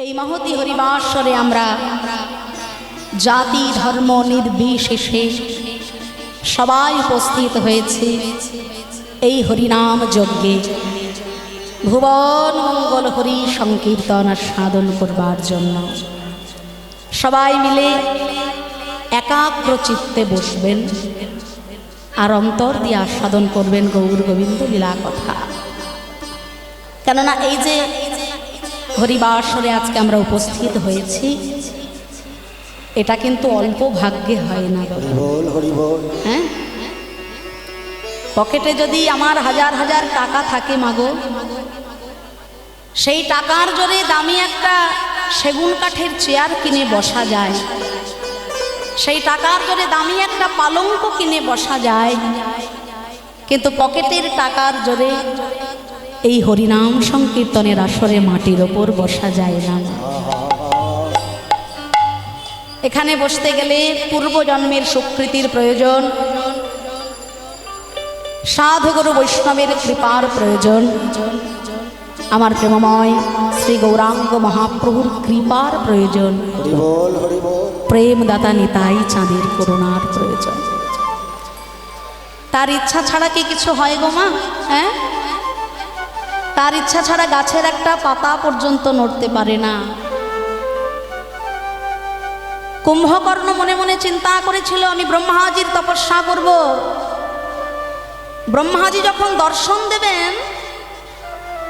এই মহতি হরিবাসরে আমরা জাতি ধর্ম নির্বিশেষে সবাই উপস্থিত হয়েছে এই হরিনাম যজ্ঞে ভুবন মঙ্গল হরি সংকীর্তন সাধন করবার জন্য। সবাই মিলে একাগ্র চিত্তে বসবেন আর অন্তর দিয়ে আস্বাদন করবেন গৌর গোবিন্দ লীলা কথা। কেননা এই যে হরিবাসরে আজকে আমরা উপস্থিত হয়েছি, এটা কিন্তু অল্প ভাগ্যে হয় না। হ্যাঁ, পকেটে যদি আমার হাজার হাজার টাকা থাকে মাগো, সেই টাকার জোরে দামি একটা সেগুন কাঠের চেয়ার কিনে বসা যায়, সেই টাকার জোরে দামি একটা পালঙ্ক কিনে বসা যায়, কিন্তু পকেটের টাকার জোরে এই হরিনাম সংকীর্তনের আসরে মাটির ওপর বসা যায় না। এখানে বসতে গেলে পূর্বজন্মের স্বীকৃতির প্রয়োজন, সাধুগুরু বৈষ্ণবের কৃপার প্রয়োজন, আমার প্রেমময় শ্রী গৌরাঙ্গ মহাপ্রভুর কৃপার প্রয়োজন, প্রেমদাতা নিতাই চাঁদের করুণার প্রয়োজন। তার ইচ্ছা ছাড়া কি কিছু হয় গো মা? হ্যাঁ, তার ইচ্ছা ছাড়া গাছের একটা পাতা পর্যন্ত নড়তে পারে না। কুম্ভকর্ণ মনে মনে চিন্তা করেছিল আমি ব্রহ্মাজির তপস্যা করব। ব্রহ্মাজি যখন দর্শন দেবেন,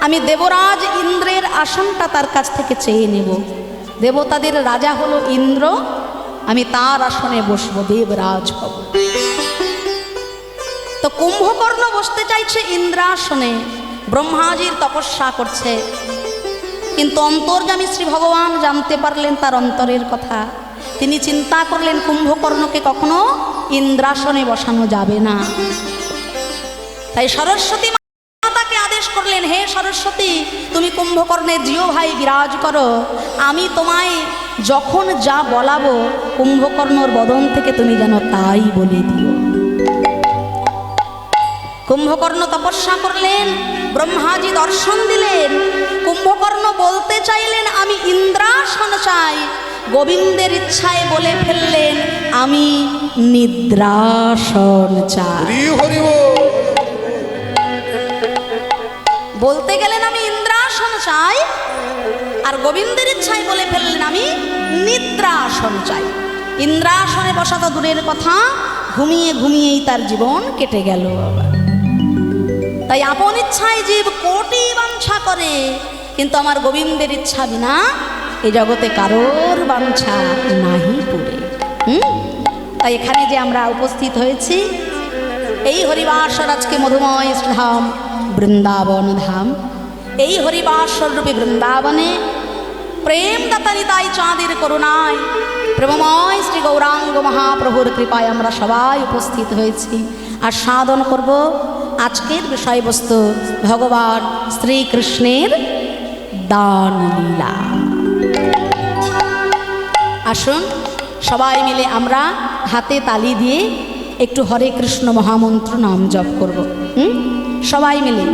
আমি দেবরাজ ইন্দ্রের আসনটা তার কাছ থেকে চেয়ে নেব। দেবতাদের রাজা হলো ইন্দ্র, আমি তার আসনে বসবো, দেবরাজ হব। তো কুম্ভকর্ণ বসতে চাইছে ইন্দ্রাসনে, ব্রহ্মাজির তপস্যা করছে, কিন্তু অন্তর্যামী শ্রী ভগবান জানতে পারলেন তার অন্তরের কথা। তিনি চিন্তা করলেন কুম্ভকর্ণকে কখনো ইন্দ্রাসনে বসানো যাবে না। তাই সরস্বতী মাতাকে আদেশ করলেন, হে সরস্বতী, তুমি কুম্ভকর্ণের জিও ভাই বিরাজ করো, আমি তোমায় যখন যা বলাবো কুম্ভকর্ণর বদন থেকে তুমি যেন তাই বলে দিও। কুম্ভকর্ণ তপস্যা করলেন, ব্রহ্মাজি দর্শন দিলেন। কুম্ভকর্ণ বলতে চাইলেন আমি ইন্দ্রাসন চাই, গোবিন্দের ইচ্ছায় বলে ফেললেন আমি নিদ্রাসন চাই। বলতে গেলেন আমি ইন্দ্রাসন চাই, আর গোবিন্দের ইচ্ছায় বলে ফেললেন আমি নিদ্রাসন চাই। ইন্দ্রাসনে বসা তো দূরের কথা, ঘুমিয়ে ঘুমিয়েই তার জীবন কেটে গেল। তাই আপন ইচ্ছায় জীব কোটি বাঞ্ছা করে, কিন্তু আমার গোবিন্দের ইচ্ছা বিনা এই জগতে কারোর বাঞ্ছা নাহি পুরে। তাই এখানে যে আমরা উপস্থিত হয়েছি এই হরিবাসর আজকে মধুময় ধাম বৃন্দাবন ধাম, এই হরিবাসর রূপী বৃন্দাবনে প্রেমদাতা নিতাই চাঁদের করুণায় প্রেমময় শ্রী গৌরাঙ্গ মহাপ্রভুর কৃপায় আমরা সবাই উপস্থিত হয়েছি আর সাধন করব আজকের বিষয়বস্তু ভগবান শ্রীকৃষ্ণের দান লীলা। আসুন সবাই মিলে আমরা হাতে তালি দিয়ে একটু হরে কৃষ্ণ মহামন্ত্র নাম জপ করব। সবাই মিলে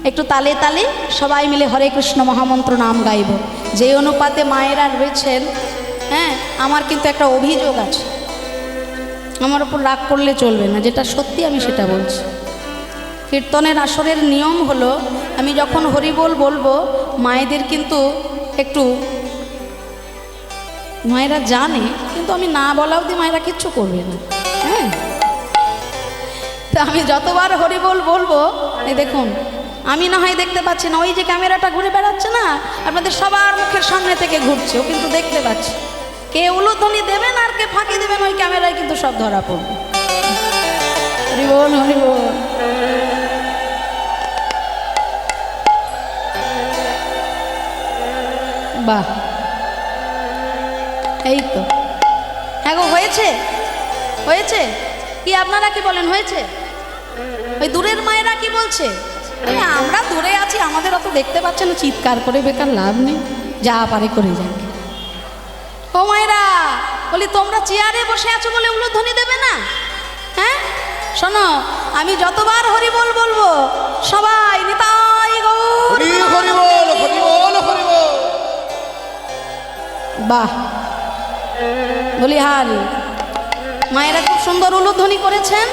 একটু তালে তালে সবাই মিলে হরে কৃষ্ণ মহামন্ত্র নাম গাইব। যে অনুপাতে মায়েরা রয়েছেন, হ্যাঁ, আমার কিন্তু একটা অভিযোগ আছে, আমার উপর রাগ করলে চলবে না, যেটা সত্যি আমি সেটা বলছি। কীর্তনের আসরের নিয়ম হলো আমি যখন হরিবোল বলবো মায়েদের কিন্তু একটু, মায়েরা জানে কিন্তু আমি না বলা অবধি মায়েরা কিচ্ছু করবে না। হ্যাঁ, তো আমি যতবার হরিবোল বলবো, এই দেখুন আমি না হয় দেখতে পাচ্ছি না, ওই যে ক্যামেরাটা ঘুরে বেড়াচ্ছে না আপনাদের সবার মুখের সামনে থেকে ঘুরছে, ও কিন্তু দেখতে পাচ্ছি। কে উলুধ্বনি দেবেন আর কে ফাঁকি দেবেন ওই ক্যামেরায় কিন্তু সব ধরা পড়বে। হরিবোল হরিবোল। বাহ, এই তো। হ্যাঁ গো, হয়েছে হয়েছে কি? আপনারা কি বলেন হয়েছে? ওই দূরের মায়েরা কি বলছে? আমরা দূরে আছি, আমাদের অত দেখতে পাচ্ছেন না, চিৎকার করে বেকার লাভ নেই, যা পারে করে যাক। ও মায়েরা বলি, তোমরা চেয়ারে বসে আছো বলে উলুধ্বনি দেবে না? হ্যাঁ শোনো, আমি যতবার হরিবোল বলবো সবাই নিতাই গৌর হরি বল হরি বল হরি বল বাহ, বলি হারি। মায়েরা খুব সুন্দর উলুধ্বনি করেছেন।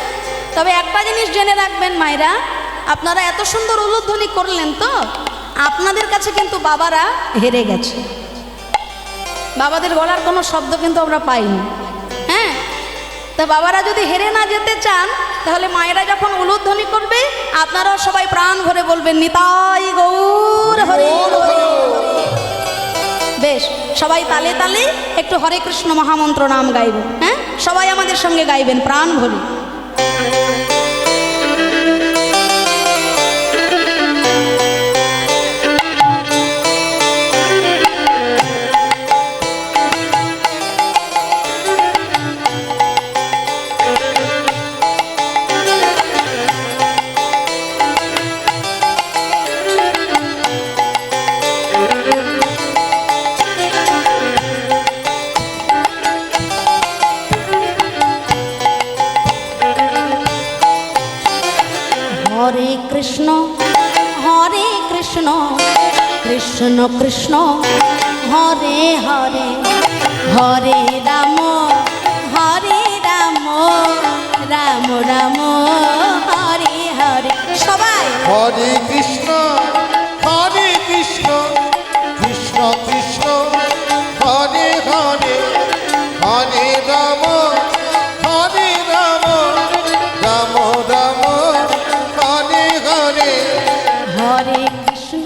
তবে একটা জিনিস জেনে রাখবেন মায়েরা, আপনারা এত সুন্দর উলুধ্বনি করলেন তো আপনাদের কাছে কিন্তু বাবারা হেরে গেছে। বাবাদের গলার কোনো শব্দ কিন্তু আমরা পাইনি। হ্যাঁ, তা বাবারা যদি হেরে না যেতে চান তাহলে মায়েরা যখন উলুধ্বনি করবে আপনারাও সবাই প্রাণ ভরে বলবেন নিতাই গৌর হরি। বেশ, সবাই তালে তালে একটু হরে কৃষ্ণ মহামন্ত্র নাম গাইব। হ্যাঁ, সবাই আমাদের সঙ্গে গাইবেন প্রাণ ভরে। হরে কৃষ্ণ কৃষ্ণ কৃষ্ণ হরে হরে, হরে রাম রাম রাম হরে হরে। সবাই হরে কৃষ্ণ কৃষ্ণ কৃষ্ণ হরে হরে, হরে রাম রাম রাম হরে হরে। হরে কৃষ্ণ।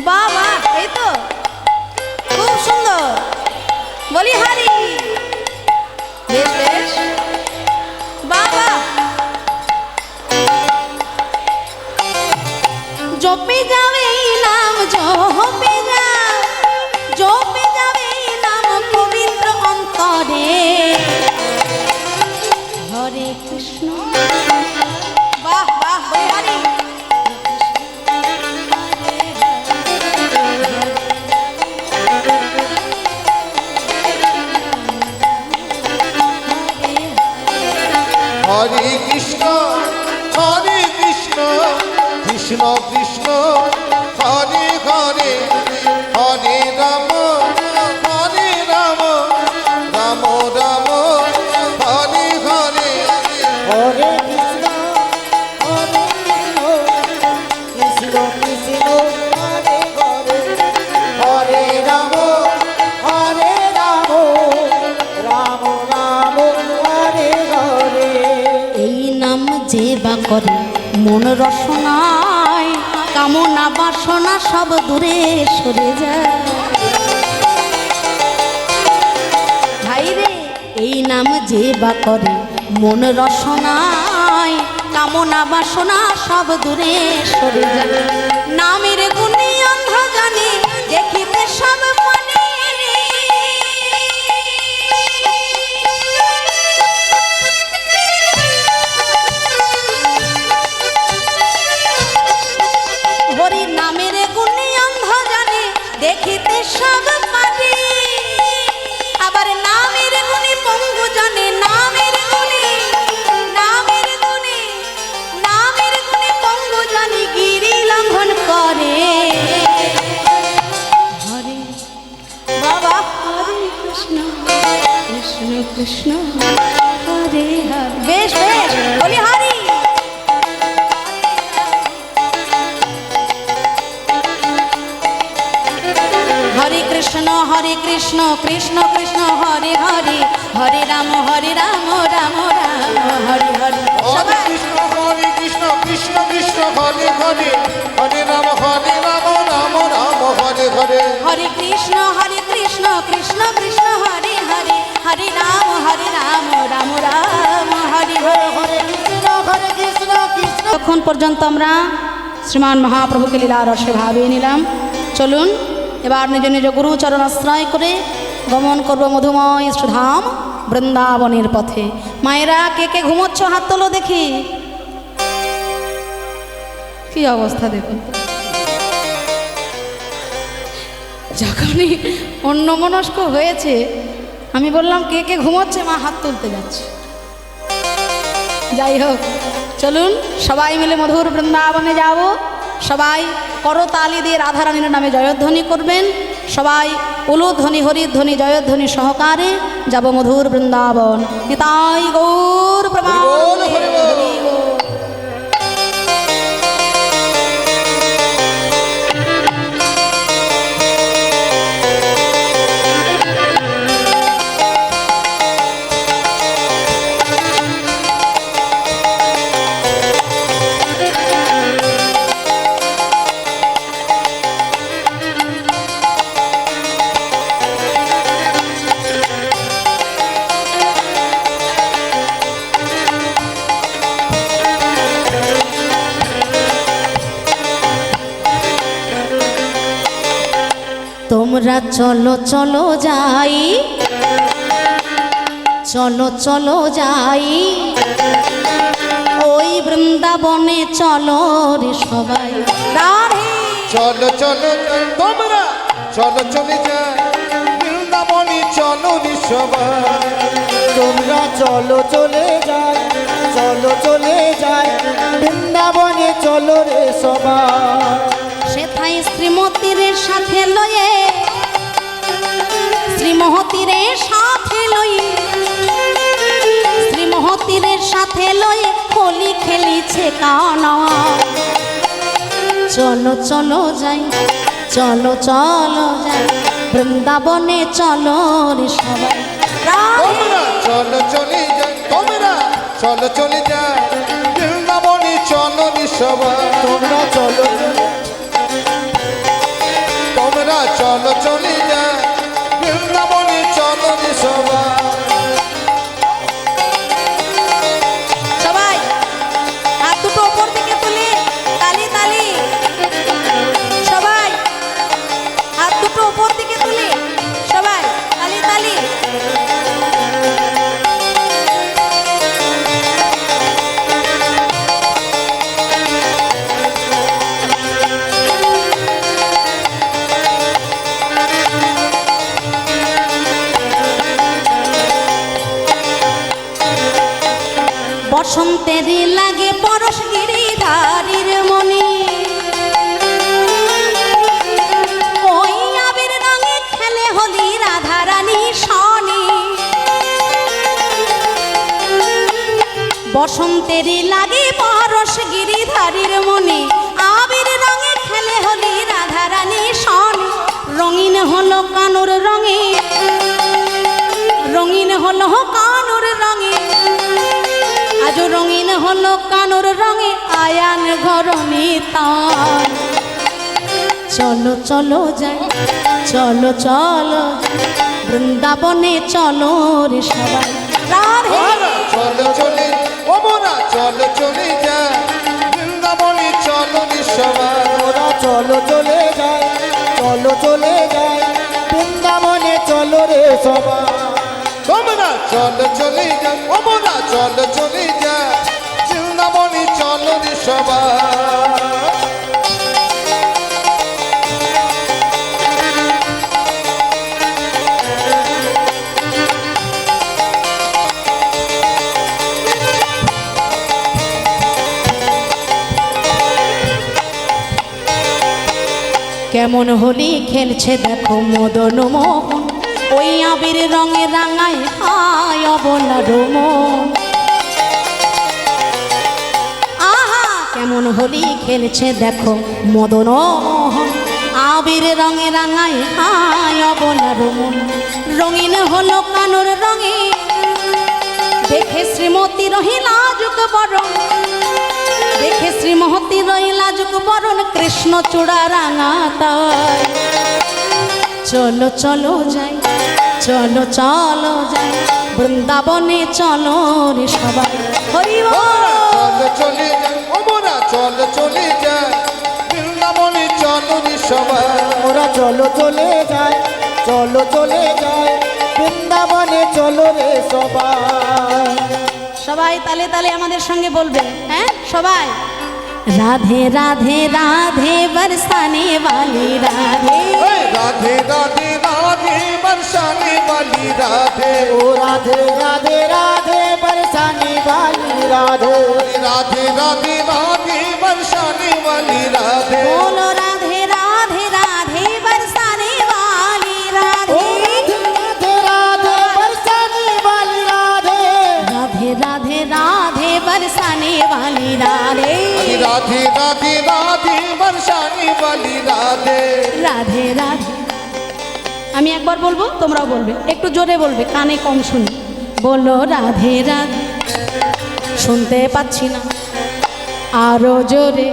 বাবা, এই তো খুব সুন্দর, বলি হারি। বেশ বেশ, বাবা। জপে যাবে নাম, জপে যাবে নাম পবিত্র অন্তরে। হরে কৃষ্ণ। বাহ বাহ, বলি হারি। হরে কৃষ্ণ কৃষ্ণ কৃষ্ণ হরে হরে, হরে রাম রাম রাম হরে হরে। হরে কৃষ্ণ কৃষ্ণ কৃষ্ণ হরে হরে, হরে রাম রাম রাম হরে হরে। এই নাম যে বা করে মন রসনায়, কামনা বাসনা সব দূরে সরে যায়। ভাই রে, এই নাম যে বা করে মন রসনায়, কামনা বাসনা সব দূরে সরে যায়। নামের গুণে অন্ধ জানে, দেখিতে সব মানে। হরি নামের গুণে অন্ধ জানে, দেখিতে সব পারে। আবার নামের গুণে পঙ্গু জানে, নামের গুণে পঙ্গু জানে, গিরি লঙ্ঘন করে। হরে বাবা, হরে কৃষ্ণ কৃষ্ণ কৃষ্ণ হরে হরে। বেশ বেশ, বলি হরি। হরে কৃষ্ণ কৃষ্ণ কৃষ্ণ হরে হরে, হরে রাম রাম রাম হরে হরে। হরে কৃষ্ণ কৃষ্ণ কৃষ্ণ হরে হরে, হরে রাম রাম রাম হরে হরে। হরে কৃষ্ণ কৃষ্ণ কৃষ্ণ হরে হরে, হরে রাম রাম রাম হরে হরে। হরে কৃষ্ণ কৃষ্ণ। তখন পর্যন্ত আমরা শ্রীমান মহাপ্রভুকে লীলা রসে ভাবিয়ে নিলাম। চলুন এবার নিজ নিজ গুরুচরণ আশ্রয় করে গমন করব মধুময় সুধাম বৃন্দাবনের পথে। মায়েরা কে কে ঘুমোচ্ছ হাত তোলো দেখি। কি অবস্থা দেখুন তো। যখনই অন্যমনস্ক হয়েছে আমি বললাম কে কে ঘুমোচ্ছে, মা হাত তুলতে যাচ্ছে। যাই হোক, চলুন সবাই মিলে মধুর বৃন্দাবনে যাব। সবাই করতালি দিয়ে রাধারানীর নামে জয়ধ্বনি করবেন। সবাই উলুধ্বনি হরিধ্বনি জয়ধ্বনি সহকারে যাব মধুর বৃন্দাবন। নিতাই গৌর প্রমাণ। হরি বল, হরি বল। হরি বল। তোমরা চলো চলো যাই, চলো চলো যাই, ওই বৃন্দাবনে চলো রে সবাই। রাধে চলো চলো তোমরা চলো চলে যাই, বৃন্দাবনে চলো রে সবাই। তোমরা চলো চলে যাই, চলো চলে যাই, বৃন্দাবনে চলো রে সবাই। সেথায় শ্রীমতীর সাথে লয়ে, শ্রীমতীর সাথে লয়ে, শ্রীমতীর সাথে লয়ে হোলি খেলিছে কানা। চলো চলো যাই, চলো চলো যাই, বৃন্দাবনে চলো রে সবাই। তোমরা চলো চলে যাই, তোমরা চলো চলে যাই, বৃন্দাবনে চলো রে সবাই। তোমরা চলো চলে, তোমরা চলো চলে যাই, বৃন্দাবনে চলো রে সবাই। সবাই হাত দুটো উপর দিকে তুলে তালি তালি, সবাই হাত দুটো উপর দিকে তুলে সবাই তালি তালি। বসন্তেরই লাগে পরশ গিরিধারীর মনে, ওই আবির রঙে খেলে হোলি রাধারানী সনে। বসন্তেরই লাগে পরশ গিরিধারীর মনে, আবির রঙে খেলে হোলি রাধারানী সনে। রঙিন হলো কানুর রঙে, রঙিন হলো কানুর রঙে, আজ রঙিন হলো কানুর রঙে আয়ান ঘরণী তান। চলো চলো যাই, চলো চলো যাই, বৃন্দাবনে চলো রে সবাই। রাধে তোমরা চলো চলে, তোমরা চলো চলে যাই, বৃন্দাবনে চলো রে সবাই। তোমরা চলো চলে যাই, চলো চলে যাই, বৃন্দাবনে চলো রে সবাই। তোমরা চলো চলে যাই, তোমরা চলো চলে যাই, বৃন্দাবনে চলো রে সবাই। কেমন হোলি খেলছে দেখো মদন মোহন, ওই আবির রঙে রাঙায় হায় অবলা রোমন। আহা কেমন হোলি খেলছে দেখো মদন মোহন, আবির রঙে রাঙায় হায় অবলা রোমন। রঙিন হলো কানুর রঙে, দেখে শ্রীমতী রহিলা যুগ বরণ, দেখে শ্রীমতী রহিলা যুগ বরণ, কৃষ্ণ চূড়া রাঙা তাই। চলো চলো যাই, চলো চলো যাই, বৃন্দাবনে চলো রে সবাই। হরি বল। চলো চলে যাই, তোমরা চলো চলে যাই, বৃন্দাবনে চলো রে সবাই। ওরা চলো চলে যায়, চলো চলে যায়, বৃন্দাবনে চলো রে সবাই। সবাই তালে তালে আমাদের সঙ্গে বলবে, হ্যাঁ সবাই। রাধে রাধে রাধে बरसाने वाली राधे, राधे राधे राधे बरसाने वाली राधे। ओ राधे राधे राधे बरसाने वाली राधे। राधे राधे राधे बरसाने वाली राधे। बोलो राधे राधे राधे बरसाने वाली রাধে রাধে রাধে। আমি একবার বলবো, তোমরাও বলবে, একটু জোরে বলবে, কানে কম শুনি। বলো রাধে রাধে। শুনতে পাচ্ছি না, আরো জোরে।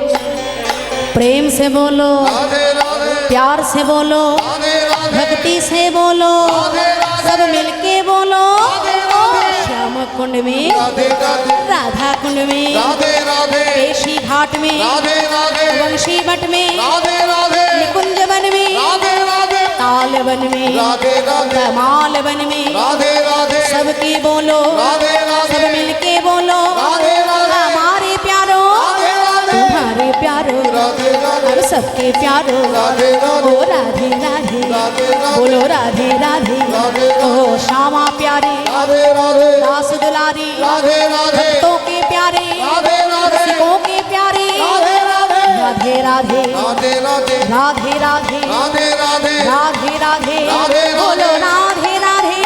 प्रेम से बोलो, রাধে রাধে प्यार से बोलो, রাধে রাধে भक्ति से बोलो, राधे राधे सब मिलके बोलो। राधे ओ राधे श्याम कुंड में, राधे राधे राधा कुंड में, राधे राधे पेशी घाट में, राधे राधे वंशी बट में, राधे राधे निकुंज वन में, राधे राधे ताल वन में, राधे राधे कमाल वन में, राधे राधे सबके बोलो, राधे राधे सब मिलके बोलो। राधे राधे हमारे प्यारो, राधे राधे तुम्हारे प्यारो, राधे राधे और सबके प्यारो। राधे राधे ओ राधे राधे, राधे राधे बोलो राधे राधे। राधे ओ श्यामा प्यारे, राधे राधे दास दुलारी, राधे राधे भक्तों के प्यारे, राधे राधे सिखों के प्यारे। राधे राधे राधे राधे, राधे राधे राधे राधे, राधे राधे राधे राधे, राधे बोलो राधे राधे।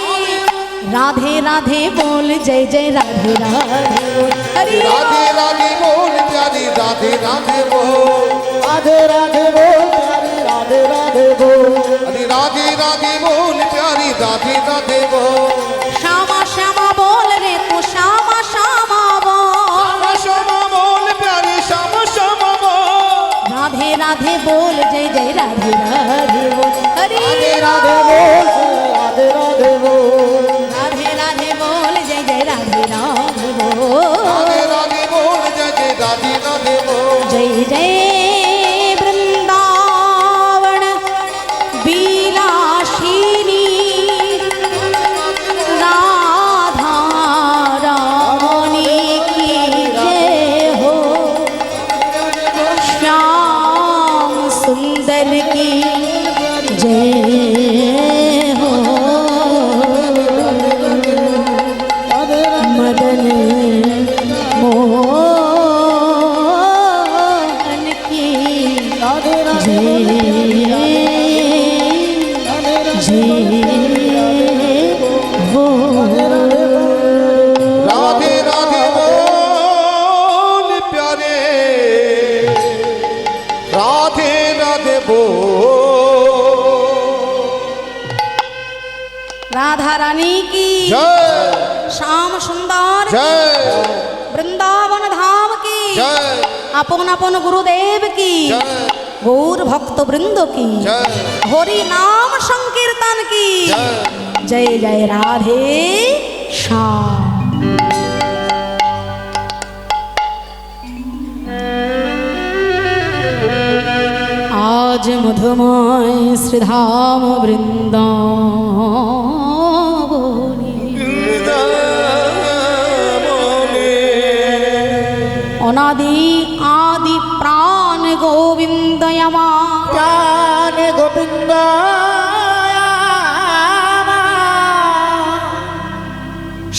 राधे राधे बोल, जय जय राधे राधे बोल। हरि राधे राधे बोल प्यारी राधे राधे बोल राधे राधे बोल प्यारी राधे राधे बोल अरे राधे राधे बोल प्यारी राधे राधे बोल श्यामा श्यामा बोल रे तू, श्यामा श्यामा बोल। श्यामा श्यामा बोल प्यारी श्यामा श्यामा बोल राधे राधे बोल, जय जय राधे राधे बोल। हरि राधे बोल राधे राधे बोल राधे राधे बोल, जय जय राधे राधे बोल। राधे राधे बोल जय जय राधे राधे बोल जय जय वृंदावन विलासिनी राधा रानी की जय हो, श्याम सुंदर की जय हो, मदन मोहन की जय हो। राधे राधे बोल प्यारे राधे राधे बोल राधा रानी की जय श्याम सुंदर जय वृंदावन धाम की जय अपन अपन गुरुदेव की जय गौर भक्त वृंद की जय हरि नाम संकीर्तन की जय जय जय राधे श्याम। आज मधुमय श्रीधाम वृंदावनी अनादि आदि प्राण गोविंद यमा प्राण गोविंद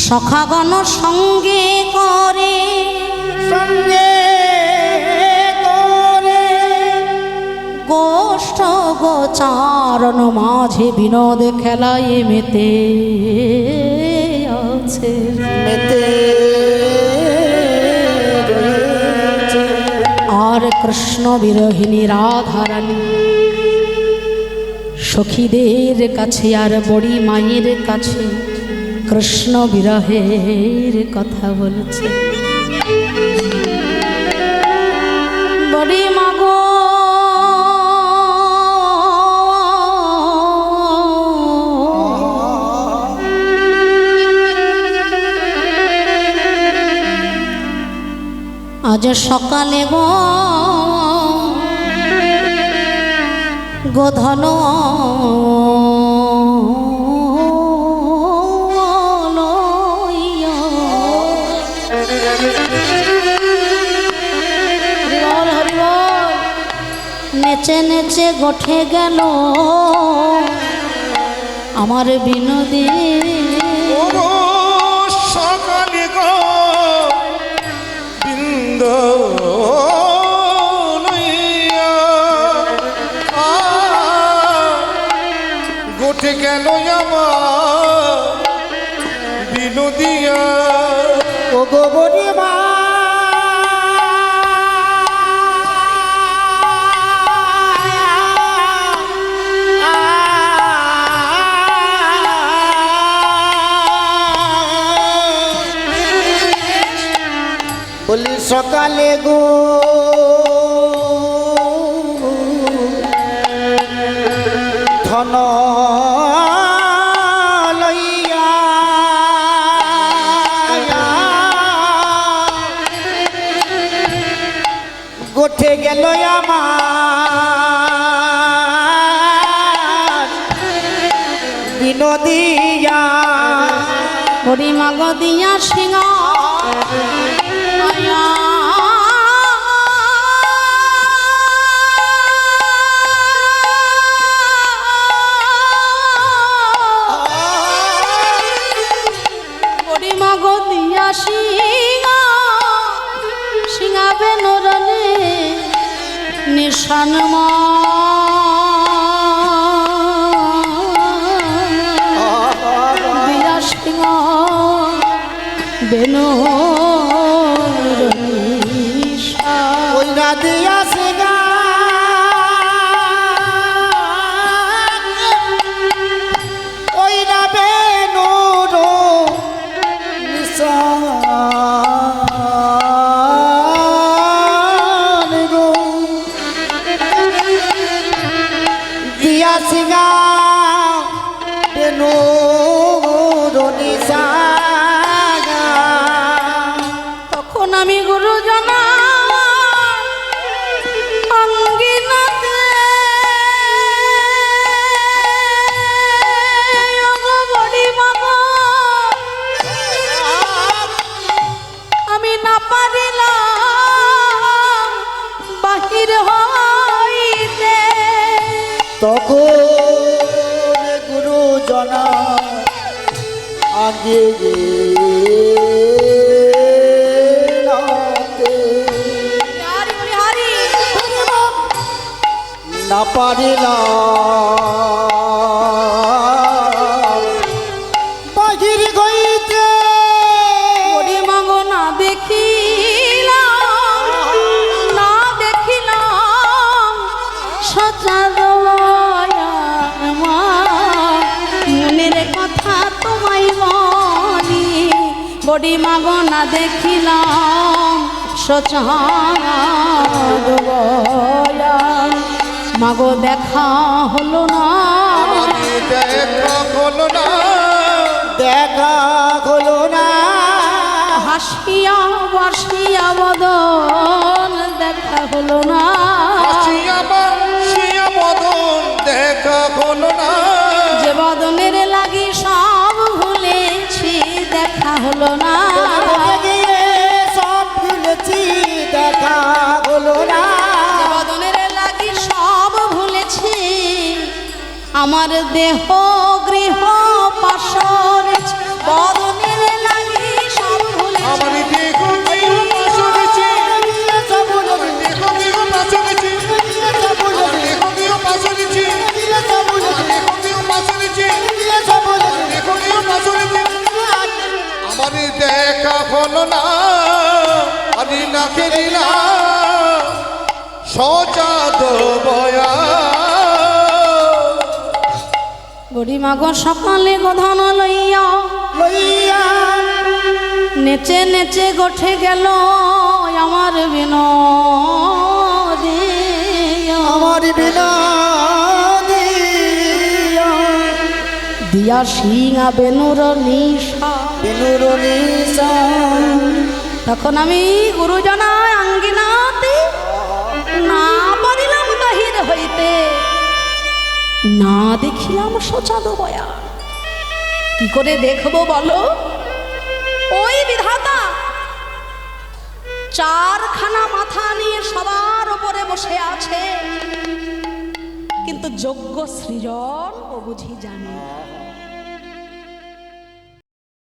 সখাগণ সঙ্গে করে সঙ্গে করে গোষ্ঠ গোচারণ মাঝে বিনোদ খেলায় মেতে আছে। মেতে রয়েছে। আর কৃষ্ণ বিরোহিনী রাধারানী সখীদের কাছে আর বড়ি মায়ের কাছে কৃষ্ণ বিরহের কথা বলছে। বড়ি মাগো আজ সকালে গোধন লইয়া হরিবল হরিবল নেচে নেচে গঠে গেল আমার বিনোদী ওগো সকালে গো বৃন্দ লইয়া গোটে গেল আমার বিনোদিয়া ও গো বড়ি মা জন লইয়া গোঠে গেল আমার বিনোদিয়া হরি মাগ দিয়া সিংহ হরি মাগ দিয়া সিংহ সিংহাবে নরনে নিশান দিয়া সিংহ বেনো ওই না দিয়া সিগা ওই না বেনুর নিশান গো দিয়া সিগা বেনুর নিশান তখন আমি গুরুজন অঙ্গিনাতে বড়ি মাগো আমি না পারিলাম বাহির হইতে তখন গুরুজনা আগে গেলাতে হরি হরি না পারিলাম বাহির গইতে হরি মাগো না দেখিলাম সচার মনের কথা তোমায় বলি বড়ি মাগো না দেখিলাম সচার মাগো দেখা হলো না আমাকে দেখা হলো না দেখা হলো না হাসিয়া বাসিয়া বদন দেখা হলো না হাসিয়া বাসিয়া বদন দেখা হলো না যে বদনের লাগি সব ভুলেছি দেখা হলো না গিয়ে সব ভুলেছি দেখা হলো না যে বদনের লাগি সব ভুলেছি আমার দেহ গৃহ পাশর বদনের লাগি সব ভুলেছি আমার দেহ দেহ পাশরেছি আমার দেহ দেহ পাশরেছি আমার দেহ দেহ পাশরেছি আমার দেহ দেহ পাশরেছি দেহ দেহ পাশরেছি আমার দেখা হলো না আমি নাকে দিলাম সজাত বয়া গড়ি মাগো সকালে গোধন লইয়া লইয়া নেচে নেচে গোঠে গেল আমার বিনোদী আমার বিনা দিয়া সিংহা বেনুর নিশা বেনুর নিশা তখন আমি গুরুজনা আঙ্গিনাতে না পারিলাম বাহির হইতে না দেখিলাম সচাদ বয়া কি করে দেখবো বলো ওই বিধাতা চারখানা মাথা নিয়ে সবার উপরে বসে আছে কিন্তু যোগ্য সৃজন ও বুঝি জানে না।